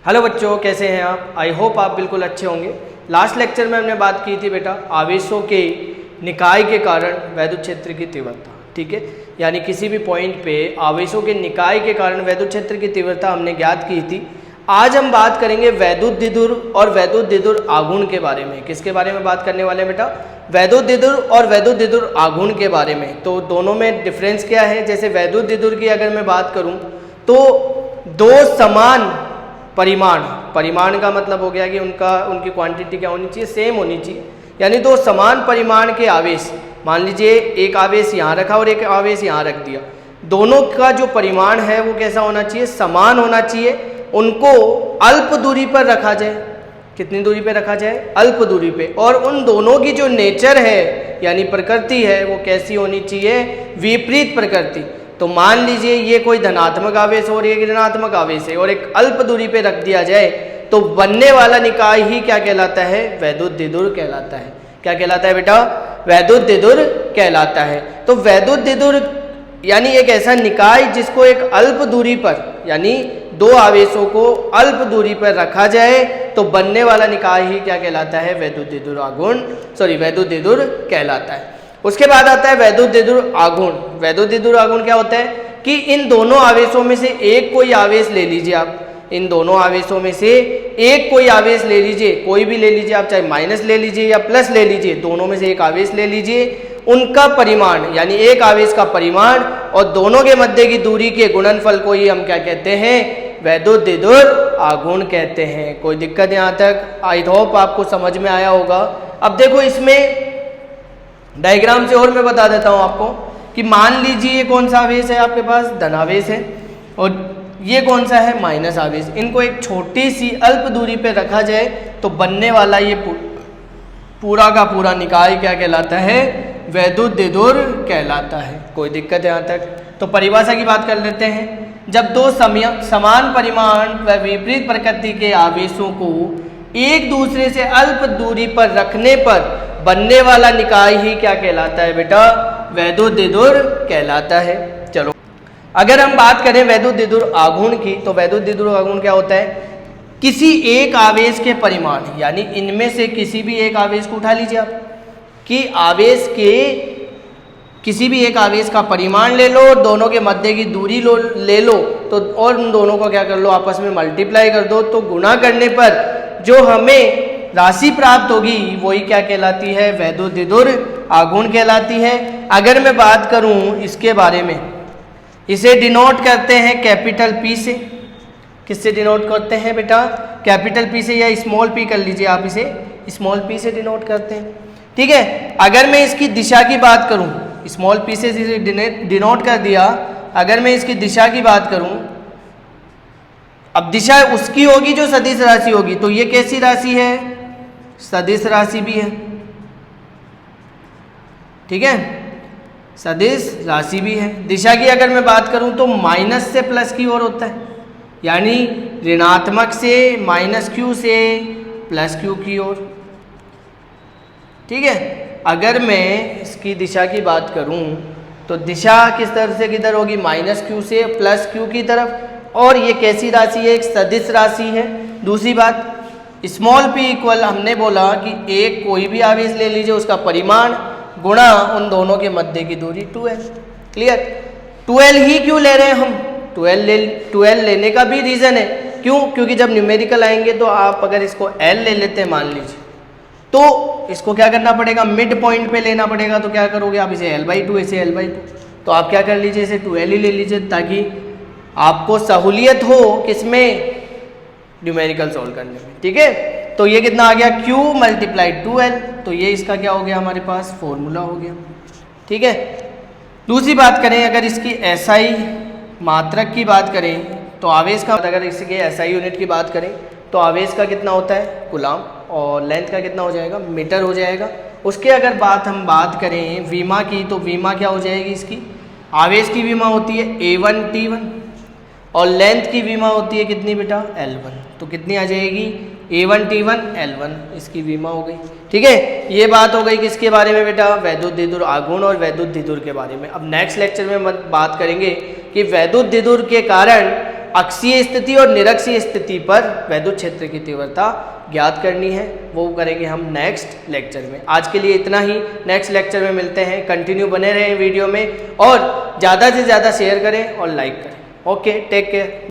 Hello बच्चों, कैसे हैं आप? आई होप आप बिल्कुल अच्छे होंगे। लास्ट लेक्चर में हमने बात की थी बेटा आवेशों के निकाय के कारण वैद्युत क्षेत्र की तीव्रता, ठीक है। यानी किसी भी पॉइंट पे आवेशों के निकाय के कारण वैद्युत क्षेत्र की तीव्रता हमने ज्ञात की थी। आज हम बात करेंगे वैद्युत द्विध्रुव और वैद्युत द्विध्रुव आघूर्ण के बारे में। किसके बारे में बात करने वाले हैं बेटा? वैद्युत द्विध्रुव और वैद्युत द्विध्रुव आघूर्ण के बारे में। तो दोनों में डिफरेंस क्या है? जैसे वैद्युत द्विध्रुव की अगर मैं बात करूँ तो दो समान परिमाण का मतलब हो गया कि उनकी क्वांटिटी क्या होनी चाहिए? सेम होनी चाहिए। यानी दो समान परिमाण के आवेश, मान लीजिए एक आवेश यहाँ रखा और एक आवेश यहाँ रख दिया, दोनों का जो परिमाण है वो कैसा होना चाहिए? समान होना चाहिए। उनको अल्प दूरी पर रखा जाए। कितनी दूरी पे रखा जाए? अल्प दूरी पे। और उन दोनों की जो नेचर है यानी प्रकृति है वो कैसी होनी चाहिए? विपरीत प्रकृति। तो मान लीजिए ये कोई धनात्मक आवेश और एक ऋणात्मक आवेश है और एक अल्प दूरी पे रख दिया जाए तो बनने वाला निकाय ही क्या कहलाता है? वैद्युत द्विध्रुव कहलाता है। क्या कहलाता है बेटा? वैद्युत द्विध्रुव कहलाता है। तो वैद्युत द्विध्रुव यानी एक ऐसा निकाय जिसको एक अल्प दूरी पर यानी दो आवेशों को अल्प दूरी पर रखा जाए तो बनने वाला निकाय ही क्या कहलाता है? वैद्युत द्विध्रुव वैद्युत द्विध्रुव कहलाता है। उसके बाद आता है वैद्युत द्विध्रुव आघूर्ण। वैद्युत द्विध्रुव आघूर्ण क्या होता है कि इन दोनों आवेशों में से एक कोई आवेश ले लीजिए आप, इन दोनों आवेशों में से एक कोई आवेश ले लीजिए, कोई भी ले लीजिए आप, चाहे माइनस ले लीजिए या प्लस ले लीजिए, दोनों में से एक आवेश ले लीजिए। उनका परिमाण यानी एक आवेश का परिमाण और दोनों के मध्य की दूरी के गुणनफल को ही हम क्या कहते हैं? वैद्युत द्विध्रुव आघूर्ण कहते हैं। कोई दिक्कत यहाँ तक? आई होप आपको समझ में आया होगा। अब देखो इसमें डायग्राम से और मैं बता देता हूँ आपको कि मान लीजिए ये कौन सा आवेश है आपके पास? धनावेश है और ये कौन सा है? माइनस आवेश। इनको एक छोटी सी अल्प दूरी पे रखा जाए तो बनने वाला ये पूरा का पूरा निकाय क्या कहलाता है? वैद्युत द्विध्रुव कहलाता है। कोई दिक्कत यहाँ तक? तो परिभाषा की बात कर लेते हैं। जब दो समान परिमाण व विपरीत प्रकृति के आवेशों को एक दूसरे से अल्प दूरी पर रखने पर बनने वाला निकाय ही क्या कहलाता है बेटा? वैद्युत द्विध्रुव कहलाता है। चलो अगर हम बात करें वैद्युत द्विध्रुव आघूर्ण की तो वैद्युत द्विध्रुव आघूर्ण क्या होता है? किसी एक आवेश के परिमाण यानी इनमें से किसी भी एक आवेश को उठा लीजिए आप कि आवेश के किसी भी एक आवेश का परिमाण ले लो और दोनों के मध्य की दूरी ले लो तो और उन दोनों को क्या कर लो? आपस में मल्टीप्लाई कर दो। तो गुणा करने पर जो हमें राशि प्राप्त होगी वही क्या कहलाती है? वैद्युत द्विध्रुव आघूर्ण कहलाती है। अगर मैं बात करूं इसके बारे में, इसे डिनोट करते हैं कैपिटल पी से। किससे डिनोट करते हैं बेटा? कैपिटल पी से या स्मॉल पी कर लीजिए आप, इसे स्मॉल पी से डिनोट करते हैं, ठीक है। अगर मैं इसकी दिशा की बात करूं, स्मॉल पी से इसे डिनोट कर दिया। अगर मैं इसकी दिशा की बात करूं, अब दिशा उसकी होगी जो सदिश राशि होगी। तो ये कैसी राशि है? सदिश राशि भी है, ठीक है, सदिश राशि भी है। दिशा की अगर मैं बात करूं तो माइनस से प्लस की ओर होता है, यानी ऋणात्मक से माइनस क्यू से प्लस क्यू की ओर, ठीक है। अगर मैं इसकी दिशा की बात करूं तो दिशा किस तरफ से किधर होगी? माइनस क्यू से प्लस क्यू की तरफ। और ये कैसी राशि है? एक सदिश राशि है। दूसरी बात, स्मॉल पी इक्वल हमने बोला कि एक कोई भी आवेश ले लीजिए, उसका परिमाण गुणा उन दोनों के मध्य की दूरी 2l। क्लियर? 2l ही क्यों ले रहे हैं हम? 2l लेने का भी रीज़न है। क्यों? क्योंकि जब न्यूमेरिकल आएंगे तो आप अगर इसको l ले लेते हैं मान लीजिए, तो इसको क्या करना पड़ेगा? मिड पॉइंट पे लेना पड़ेगा। तो क्या करोगे आप? इसे l/2, इसे l/2। तो आप क्या कर लीजिए? इसे 2l ही ले लीजिए ताकि आपको सहूलियत हो किसमें? न्यूमेरिकल सॉल्व करने में, ठीक है। तो ये कितना आ गया? q × 2l। तो ये इसका क्या हो गया? हमारे पास फॉर्मूला हो गया, ठीक है। दूसरी बात करें, अगर इसकी SI मात्रक की बात करें तो आवेश का, अगर इसके SI यूनिट की बात करें तो आवेश का कितना होता है? कूलाम। और लेंथ का कितना हो जाएगा? मीटर हो जाएगा। उसके अगर हम बात करें विमा की तो विमा क्या हो जाएगी? इसकी आवेश की विमा होती है A1T1 और लेंथ की विमा होती है कितनी बेटा? L1। तो कितनी आ जाएगी? A1T1 L1 इसकी विमा हो गई, ठीक है। ये बात हो गई किसके बारे में बेटा? वैद्युत द्विध्रुव आघूर्ण और वैद्युत द्विध्रुव के बारे में। अब नेक्स्ट लेक्चर में हम बात करेंगे कि वैद्युत द्विध्रुव के कारण अक्षीय स्थिति और निरक्षीय स्थिति पर वैद्युत क्षेत्र की तीव्रता ज्ञात करनी है, वो करेंगे हम नेक्स्ट लेक्चर में। आज के लिए इतना ही, नेक्स्ट लेक्चर में मिलते हैं। कंटिन्यू बने रहें वीडियो में और ज़्यादा से ज़्यादा शेयर करें और लाइक करें। Okay, take care.